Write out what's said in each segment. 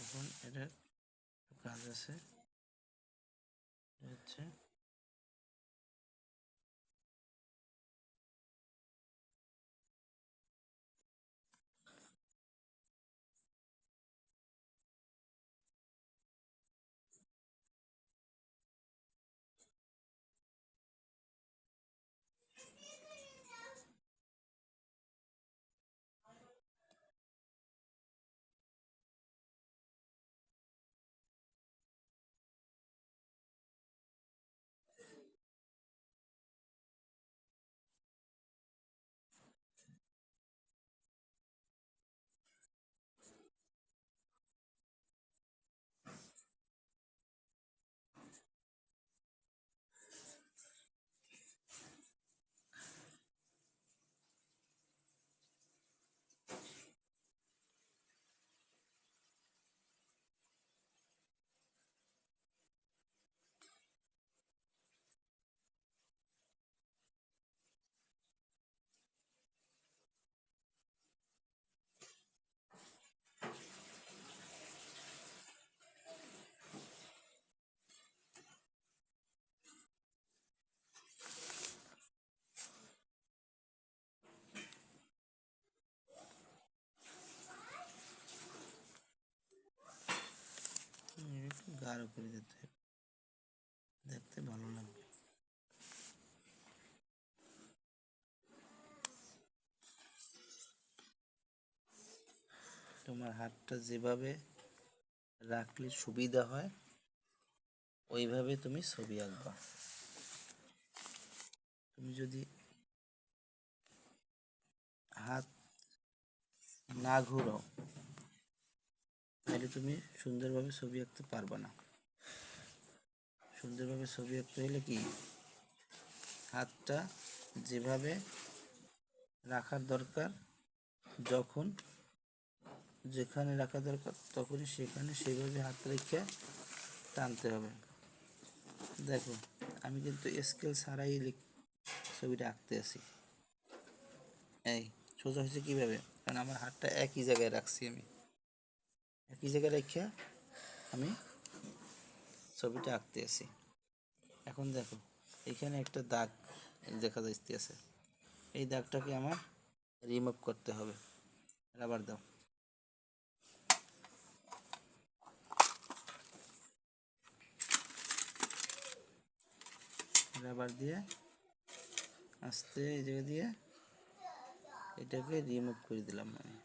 এখন এটা কাজ আছে হচ্ছে একটু গাঢ় করে দিতে হবে, দেখতে ভালো লাগবে। তোমার হাতটা যেভাবে রাখলে সুবিধা হয় ওইভাবে তুমি ছবি আঁকবা। তুমি যদি হাত না ঘুরো তাহলে তুমি সুন্দরভাবে ছবি আঁকতে পারবে না। সুন্দরভাবে ছবি আঁকতে হলে কি হাতটা যেভাবে রাখার দরকার, যখন যেখানে রাখা দরকার তখনই সেখানে সেইভাবে হাত রেখে টানতে হবে। দেখো আমি কিন্তু স্কেল ছাড়াই ছবিটা আঁকতে আছি। এই সোজা হয়েছে কীভাবে? কারণ আমার হাতটা একই জায়গায় রাখছি, আমি একই জায়গায় রেখে আমি ছবিটা আঁকতে আছি। এখন দেখো এখানে একটা দাগ দেখা যাইতেছে, এই দাগটাকে আমার রিমুভ করতে হবে। রাবার দাও, রাবার দিয়ে আস্তে এই জায়গা দিয়ে এটাকে রিমুভ করে দিলাম আমি।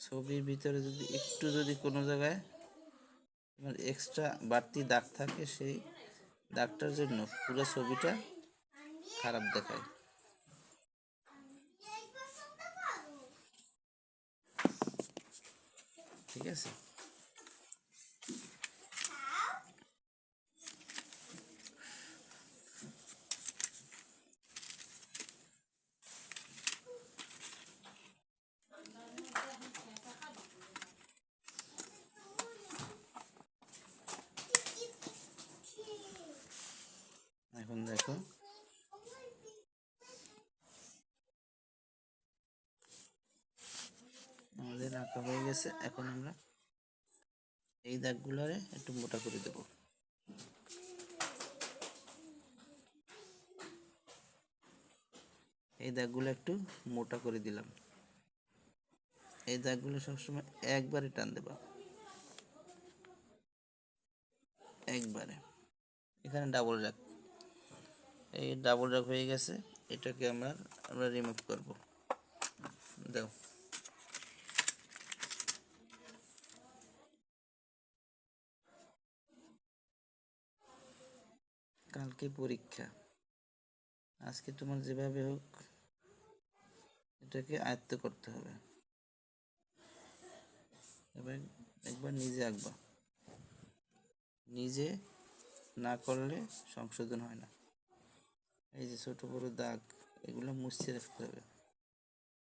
ছবির ভিতরে যদি কোনো জায়গায় এক্সট্রা বাড়তি দাগ থাকে, সেই দাগটার জন্য পুরো ছবিটা খারাপ দেখায়। ঠিক আছে, এখন দেখো আমাদের আঁকা হয়ে গেছে। এখন আমরা এই দাগগুলোরে একটু মোটা করে দেব। এই দাগগুলো একটু মোটা করে দিলাম। এই দাগগুলো সবসময় একবারে টান দেবা, একবারে। এখানে ডাবল দাগ, এই ডাবল দাগ হয়ে গেছে, এটাকে আমরা রিমুভ করব। দাও, কালকে পরীক্ষা, আজকে তোমার যেভাবে হোক এটাকে আয়ত্ত করতে হবে। এবার একবার নিজে আঁকবা, নিজে না করলে সংশোধন হয় না। এই যে ছোট বড় দাগ এগুলো মুছে রাখতে হবে।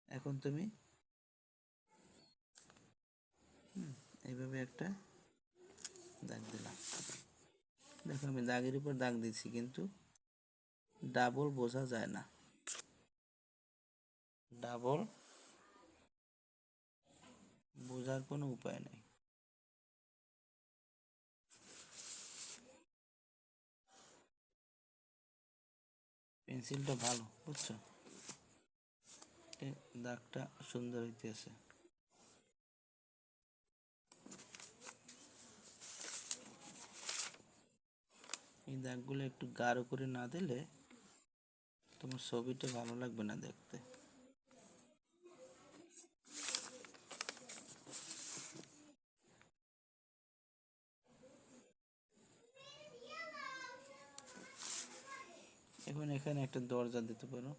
এখন তুমি এইভাবে একটা দাগ দিলাম। দেখো আমি দাগের উপর দাগ দিচ্ছি, কিন্তু ডাবল বোঝা যায় না, ডাবল বোঝার কোনো উপায় নেই। পেন্সিলটা ভালো, বুঝছো? দাগটা সুন্দর হইতেছে। এই দাগগুলো একটু গাঢ় করে না দিলে তোমার ছবিটা ভালো লাগবে না দেখতে। এখন এখানে একটা দরজা দিতে পারো।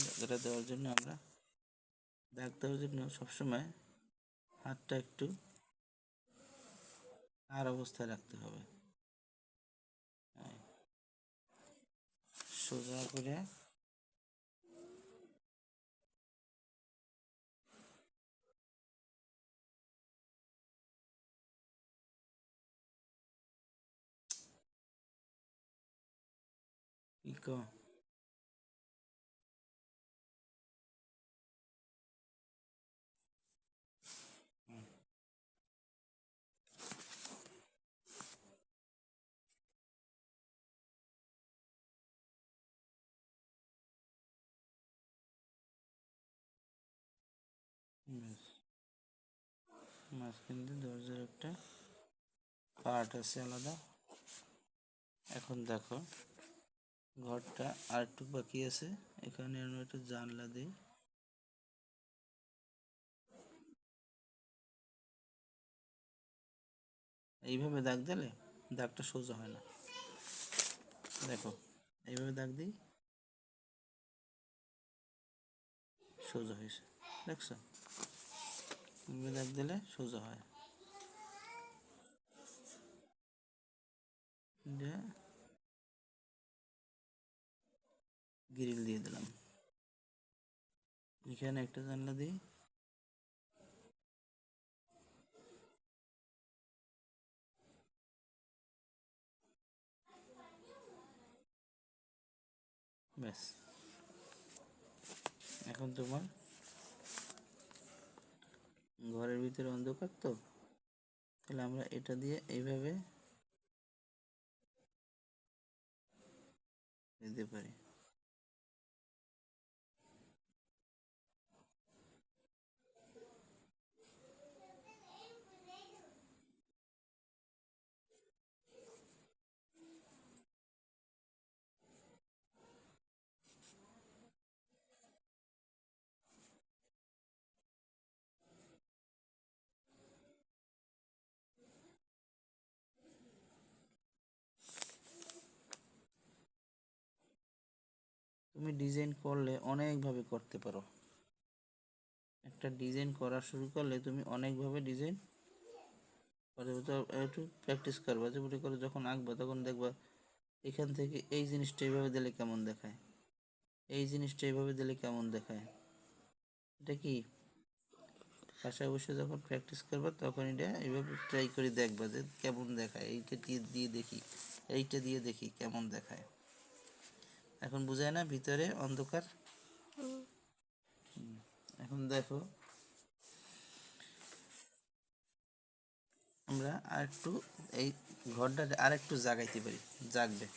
দরজাটা দেওয়ার জন্য আমরা দাগ দেওয়ার জন্য সবসময় হাতটা একটু আর অবস্থায় রাখতে হবে, সোজা করে কি মাঝখান দিয়ে দরজার একটা পার্ট আছে আলাদা। এখন দেখো ঘরটা আর একটু বাকি আছে, এখানে আমরা একটা জানলা দিই। এইভাবে দাগ দিলে দাগটা সোজা হয় না, দেখো এইভাবে দাগ দিই, সোজা হয়েছে, দেখছো? এইভাবে দাগ দিলে সোজা হয়। গ্রিল দিয়ে দিলাম, এখানে একটা জানলা দিই, ব্যাস। এখন তোমার ঘরের ভিতরে অন্ধকার তো, তাহলে আমরা এটা দিয়ে এইভাবে দিতে পারি। তুমি ডিজাইন করলে অনেকভাবে করতে পারো, একটা ডিজাইন করা শুরু করলে তুমি অনেকভাবে ডিজাইন করতে পারো। তো একটু প্র্যাকটিস করবা, যে মনে করো যখন আঁকবা তখন দেখবা এখান থেকে এই জিনিসটা এইভাবে দিলে কেমন দেখায়, এই জিনিসটা এইভাবে দিলে কেমন দেখায়। এটা কি বাসায় বসে যখন প্র্যাকটিস করবা তখন এটা এইভাবে ট্রাই করে দেখবা যে কেমন দেখায়, এইটা দিয়ে দেখি, এইটা দিয়ে দেখি কেমন দেখায়। এখন বুঝায় না ভিতরে অন্ধকার? এখন দেখো আমরা আরেকটু এই ঘরটা আরেকটু জাগাইতে পারি, জাগবে,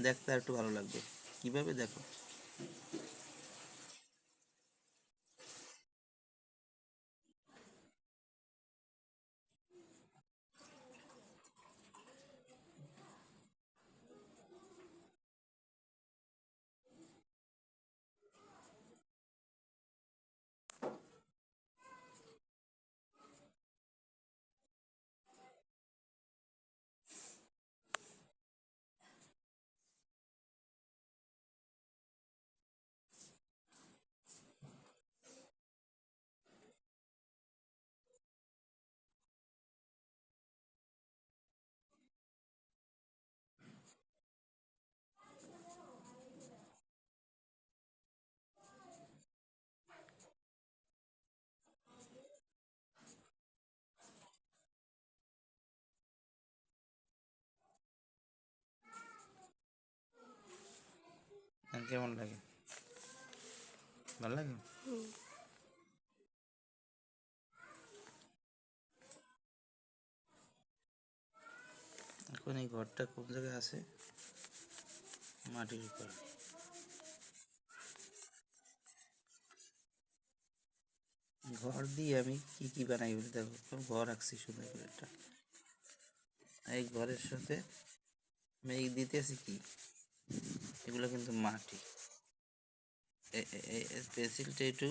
দেখতে আর একটু ভালো লাগবে। কিভাবে দেখো, আর কেমন লাগে? ভালো লাগে? এখন এই ঘরটা কোন জায়গায় আছে? মাটির উপর। ঘর দিয়ে আমি কি কি বানাই বলে দেখো, ঘর আঁকছি সুন্দর করে একটা। এই ঘরের সাথে মেঘ দিতেছি কি, এগুলো কিন্তু মাটি। পেন্সিলটা একটু